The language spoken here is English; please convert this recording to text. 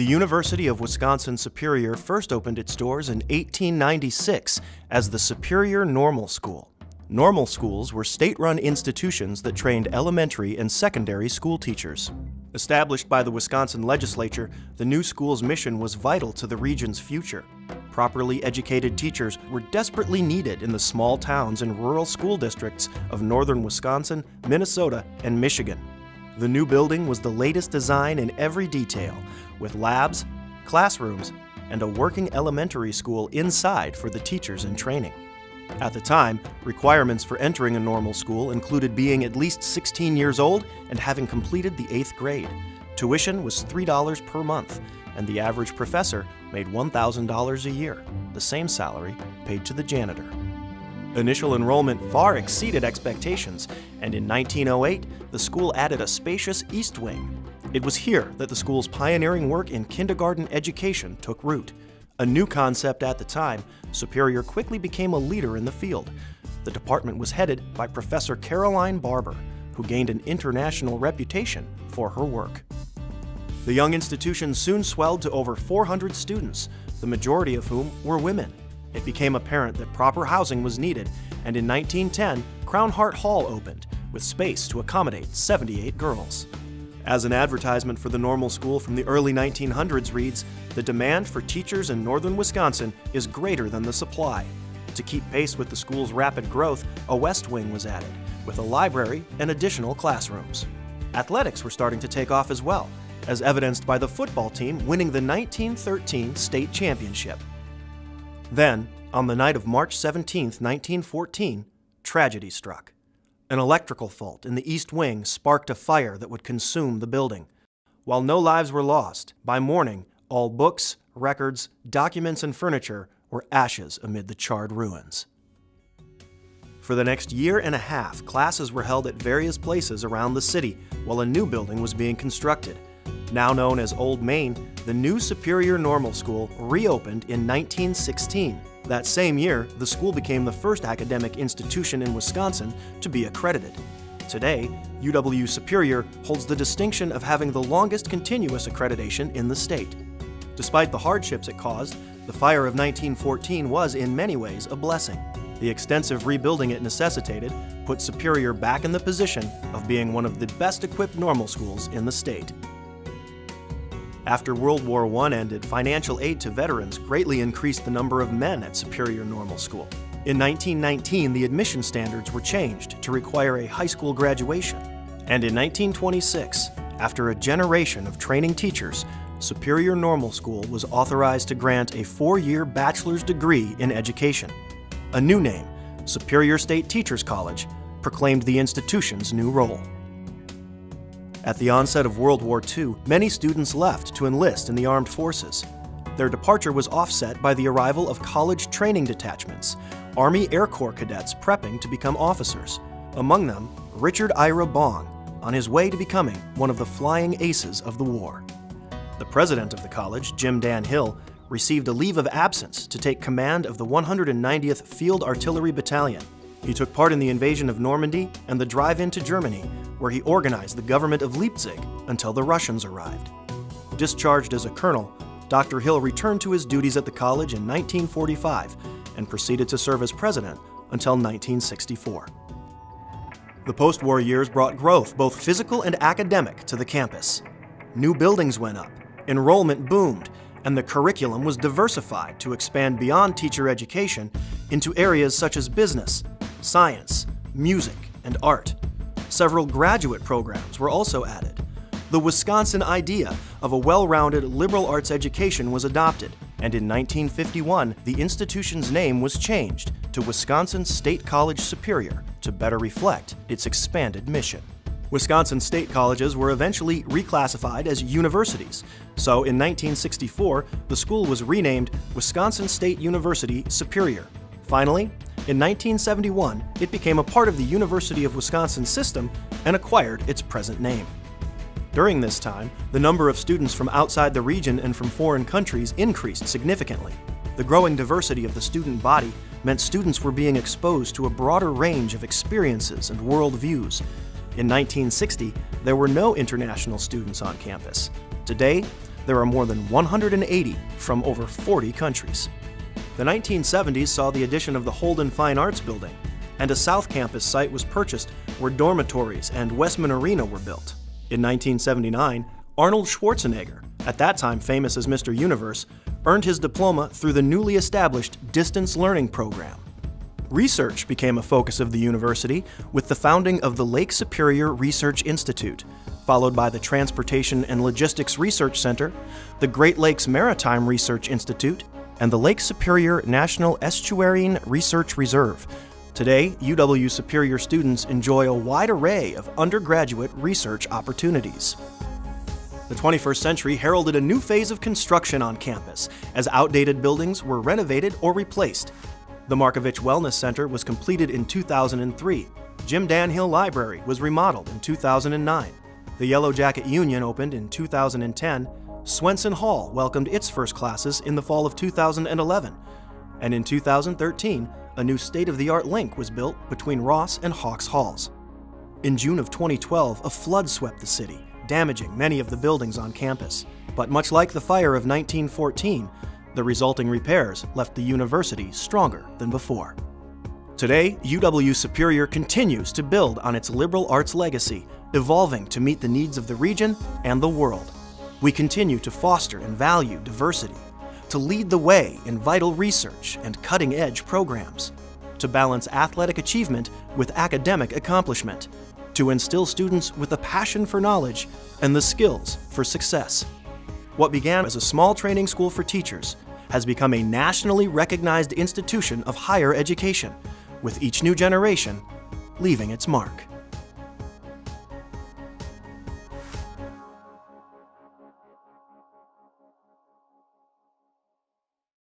The University of Wisconsin-Superior first opened its doors in 1896 as the Superior Normal School. Normal schools were state-run institutions that trained elementary and secondary school teachers. Established by the Wisconsin legislature, the new school's mission was vital to the region's future. Properly educated teachers were desperately needed in the small towns and rural school districts of northern Wisconsin, Minnesota, and Michigan. The new building was the latest design in every detail, with labs, classrooms, and a working elementary school inside for the teachers in training. At the time, requirements for entering a normal school included being at least 16 years old and having completed the 8th grade. Tuition was $3 per month, and the average professor made $1,000 a year, the same salary paid to the janitor. Initial enrollment far exceeded expectations, and in 1908, the school added a spacious east wing. It was here that the school's pioneering work in kindergarten education took root. A new concept at the time, Superior quickly became a leader in the field. The department was headed by Professor Caroline Barber, who gained an international reputation for her work. The young institution soon swelled to over 400 students, the majority of whom were women. It became apparent that proper housing was needed, and in 1910, Crown Heart Hall opened, with space to accommodate 78 girls. As an advertisement for the normal school from the early 1900s reads, "The demand for teachers in northern Wisconsin is greater than the supply." To keep pace with the school's rapid growth, a west wing was added, with a library and additional classrooms. Athletics were starting to take off as well, as evidenced by the football team winning the 1913 state championship. Then, on the night of March 17, 1914, tragedy struck. An electrical fault in the east wing sparked a fire that would consume the building. While no lives were lost, by morning, all books, records, documents, and furniture were ashes amid the charred ruins. For the next year and a half, classes were held at various places around the city while a new building was being constructed. Now known as Old Main, the new Superior Normal School reopened in 1916. That same year, the school became the first academic institution in Wisconsin to be accredited. Today, UW Superior holds the distinction of having the longest continuous accreditation in the state. Despite the hardships it caused, the fire of 1914 was in many ways a blessing. The extensive rebuilding it necessitated put Superior back in the position of being one of the best equipped normal schools in the state. After World War I ended, financial aid to veterans greatly increased the number of men at Superior Normal School. In 1919, the admission standards were changed to require a high school graduation. And in 1926, after a generation of training teachers, Superior Normal School was authorized to grant a 4-year bachelor's degree in education. A new name, Superior State Teachers College, proclaimed the institution's new role. At the onset of World War II, many students left to enlist in the armed forces. Their departure was offset by the arrival of college training detachments, Army Air Corps cadets prepping to become officers. Among them, Richard Ira Bong, on his way to becoming one of the flying aces of the war. The president of the college, Jim Dan Hill, received a leave of absence to take command of the 190th Field Artillery Battalion. He took part in the invasion of Normandy and the drive into Germany, where he organized the government of Leipzig until the Russians arrived. Discharged as a colonel, Dr. Hill returned to his duties at the college in 1945 and proceeded to serve as president until 1964. The post-war years brought growth, both physical and academic, to the campus. New buildings went up, enrollment boomed, and the curriculum was diversified to expand beyond teacher education into areas such as business, science, music, and art. Several graduate programs were also added. The Wisconsin idea of a well-rounded liberal arts education was adopted, and in 1951, the institution's name was changed to Wisconsin State College Superior to better reflect its expanded mission. Wisconsin state colleges were eventually reclassified as universities, so in 1964, the school was renamed Wisconsin State University Superior. Finally, in 1971, it became a part of the University of Wisconsin system and acquired its present name. During this time, the number of students from outside the region and from foreign countries increased significantly. The growing diversity of the student body meant students were being exposed to a broader range of experiences and worldviews. In 1960, there were no international students on campus. Today, There are more than 180 from over 40 countries. The 1970s saw the addition of the Holden Fine Arts Building, and a South Campus site was purchased where dormitories and Westman Arena were built. In 1979, Arnold Schwarzenegger, at that time famous as Mr. Universe, earned his diploma through the newly established Distance Learning Program. Research became a focus of the university with the founding of the Lake Superior Research Institute, followed by the Transportation and Logistics Research Center, the Great Lakes Maritime Research Institute, and the Lake Superior National Estuarine Research Reserve. Today, UW Superior students enjoy a wide array of undergraduate research opportunities. The 21st century heralded a new phase of construction on campus, as outdated buildings were renovated or replaced. The Markovich Wellness Center was completed in 2003. Jim Danhill Library was remodeled in 2009. The Yellow Jacket Union opened in 2010. Swenson Hall welcomed its first classes in the fall of 2011. And in 2013, a new state-of-the-art link was built between Ross and Hawks Halls. In June of 2012, a flood swept the city, damaging many of the buildings on campus. But much like the fire of 1914, the resulting repairs left the university stronger than before. Today, UW Superior continues to build on its liberal arts legacy, evolving to meet the needs of the region and the world. We continue to foster and value diversity, to lead the way in vital research and cutting-edge programs, to balance athletic achievement with academic accomplishment, to instill students with a passion for knowledge and the skills for success. What began as a small training school for teachers has become a nationally recognized institution of higher education, with each new generation leaving its mark.